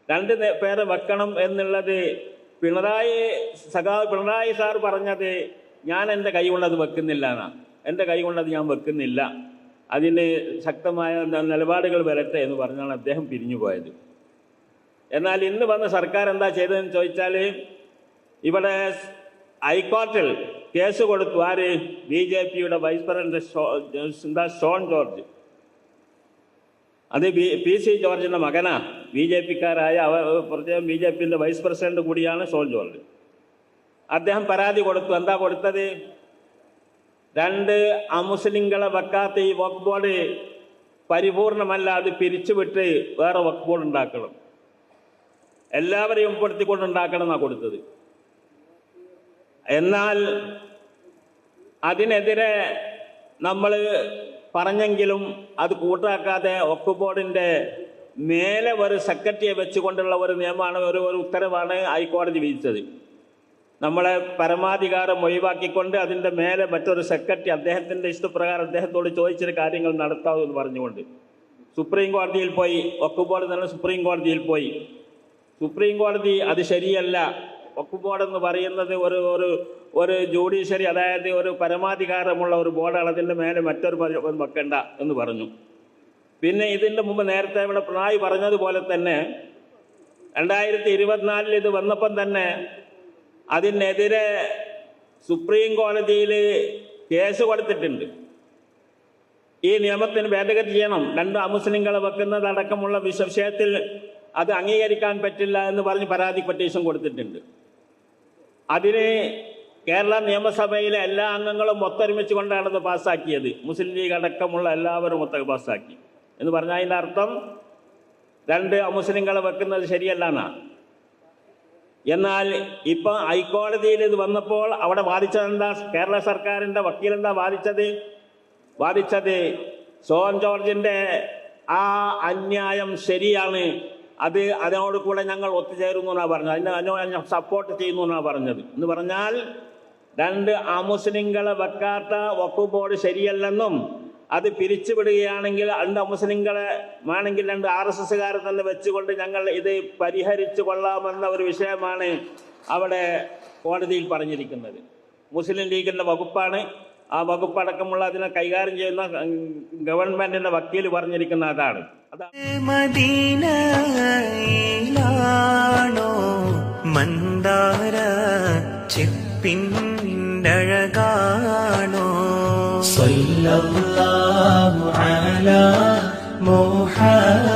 2 പേരെ വെക്കണം എന്നുള്ളത് പിണറായി സാർ പറഞ്ഞത് ഞാൻ എൻ്റെ കൈ കൊണ്ടത് വെക്കുന്നില്ല എന്നാണ്. എൻ്റെ കൈ കൊണ്ടത് ഞാൻ വെക്കുന്നില്ല, അതിന് ശക്തമായ നിലപാടുകൾ വരട്ടെ എന്ന് പറഞ്ഞാണ് അദ്ദേഹം പിരിഞ്ഞു പോയത്. എന്നാൽ ഇന്ന് വന്ന സർക്കാർ എന്താ ചെയ്തതെന്ന് ചോദിച്ചാൽ, ഇവിടെ ഹൈക്കോർട്ടിൽ കേസ് കൊടുത്തു. ആര്? BJPയുടെ വൈസ് പ്രസിഡന്റ് ഷോൺ ജോർജ്. അത് PC ജോർജിൻ്റെ മകനാ. BJPക്കാരായ BJPൻ്റെ വൈസ് പ്രസിഡന്റ് കൂടിയാണ് ഷോൺ ജോർജ്. അദ്ദേഹം പരാതി കൊടുത്തു. എന്താ കൊടുത്തത്? 2 അമുസ്ലിങ്ങളെ വെക്കാത്ത ഈ വഖഫ് ബോർഡ് പരിപൂർണമല്ല, അത് പിരിച്ചുവിട്ട് വേറെ വഖഫ് ബോർഡ് ഉണ്ടാക്കണം, എല്ലാവരെയും ഉൾപ്പെടുത്തിക്കൊണ്ടുണ്ടാക്കണം എന്നാണ് കൊടുത്തത്. എന്നാൽ അതിനെതിരെ നമ്മൾ പറഞ്ഞെങ്കിലും അത് കൂട്ടാക്കാതെ വഖഫ് ബോർഡിൻ്റെ മേലെ ഒരു സെക്രട്ടറിയെ വെച്ചുകൊണ്ടുള്ള ഒരു നിയമമാണ്, ഒരു ഉത്തരവാണ് ഹൈക്കോടതി വിധിച്ചത്. നമ്മളെ പരമാധികാരം ഒഴിവാക്കിക്കൊണ്ട് അതിൻ്റെ മേലെ മറ്റൊരു സെക്രട്ടറി അദ്ദേഹത്തിൻ്റെ ഇഷ്ടപ്രകാരം അദ്ദേഹത്തോട് ചോദിച്ചൊരു കാര്യങ്ങൾ നടത്താമെന്ന് പറഞ്ഞുകൊണ്ട് സുപ്രീം കോടതിയിൽ പോയി. വഖഫ് ബോർഡ് തന്നെ സുപ്രീം കോടതിയിൽ പോയി. സുപ്രീം കോടതി അത് ശരിയല്ല, വഖഫ് ബോർഡ് എന്ന് പറയുന്നത് ഒരു ജുഡീഷ്യറി, അതായത് ഒരു പരമാധികാരമുള്ള ഒരു ബോർഡാണ്, അതിൻ്റെ മേലെ മറ്റൊരു വെക്കണ്ട എന്ന് പറഞ്ഞു. പിന്നെ ഇതിൻ്റെ മുമ്പ് നേരത്തെ ഇവിടെ പിണറായി പറഞ്ഞതുപോലെ തന്നെ 2024 ഇത് വന്നപ്പം തന്നെ അതിനെതിരെ സുപ്രീം കോടതിയിൽ കേസ് കൊടുത്തിട്ടുണ്ട്. ഈ നിയമത്തിന് ഭേദഗതി ചെയ്യണം, 2 അമുസ്ലിങ്ങളെ വെക്കുന്നതടക്കമുള്ള വിഷയത്തിൽ അത് അംഗീകരിക്കാൻ പറ്റില്ല എന്ന് പറഞ്ഞ് പരാതി പെറ്റീഷൻ കൊടുത്തിട്ടുണ്ട്. അതിന് കേരള നിയമസഭയിലെ എല്ലാ അംഗങ്ങളും ഒത്തൊരുമിച്ച് കൊണ്ടാണ് അത് പാസ്സാക്കിയത്. മുസ്ലിം ലീഗ് അടക്കമുള്ള എല്ലാവരും ഒത്ത പാസ്സാക്കി എന്ന് പറഞ്ഞാൽ അതിൻ്റെ അർത്ഥം 2 അമുസ്ലിങ്ങളെ വെക്കുന്നത് ശരിയല്ല എന്നാണ്. എന്നാൽ ഇപ്പം ഹൈക്കോടതിയിൽ ഇത് വന്നപ്പോൾ അവിടെ വാദിച്ചതെന്താ? കേരള സർക്കാരിൻ്റെ വക്കീലെന്താ വാദിച്ചത് ഷോൺ ജോർജിൻ്റെ ആ അന്യായം ശരിയാണ്, അതിനോട് കൂടെ ഞങ്ങൾ ഒത്തുചേരുന്നു എന്നാണ് പറഞ്ഞത്, അതിനെ സപ്പോർട്ട് ചെയ്യുന്നു എന്നാണ് പറഞ്ഞത്. എന്ന് പറഞ്ഞാൽ 2 അമുസ്ലിങ്ങളെ വെക്കാത്ത വഖഫ് ബോർഡ് ശരിയല്ലെന്നും അത് പിരിച്ചുവിടുകയാണെങ്കിൽ 2 അമുസ്ലിങ്ങളെ വേണമെങ്കിൽ 2 RSSകാരെ തന്നെ വെച്ചുകൊണ്ട് ഞങ്ങൾ ഇത് പരിഹരിച്ചു കൊള്ളാമെന്ന ഒരു വിഷയമാണ് അവിടെ കോടതിയിൽ പറഞ്ഞിരിക്കുന്നത്. മുസ്ലിം ലീഗിൻ്റെ വകുപ്പാണ്, ആ വകുപ്പടക്കമുള്ള അതിനെ കൈകാര്യം ചെയ്യുന്ന ഗവൺമെന്റിന്റെ വക്കീൽ പറഞ്ഞിരിക്കുന്ന അതാണ്. മദീനയിലാണോ മന്ദാര ചിപ്പിൻ്റഴകാണോ സല്ലല്ലാഹു അലാ മുഹമ്മദ്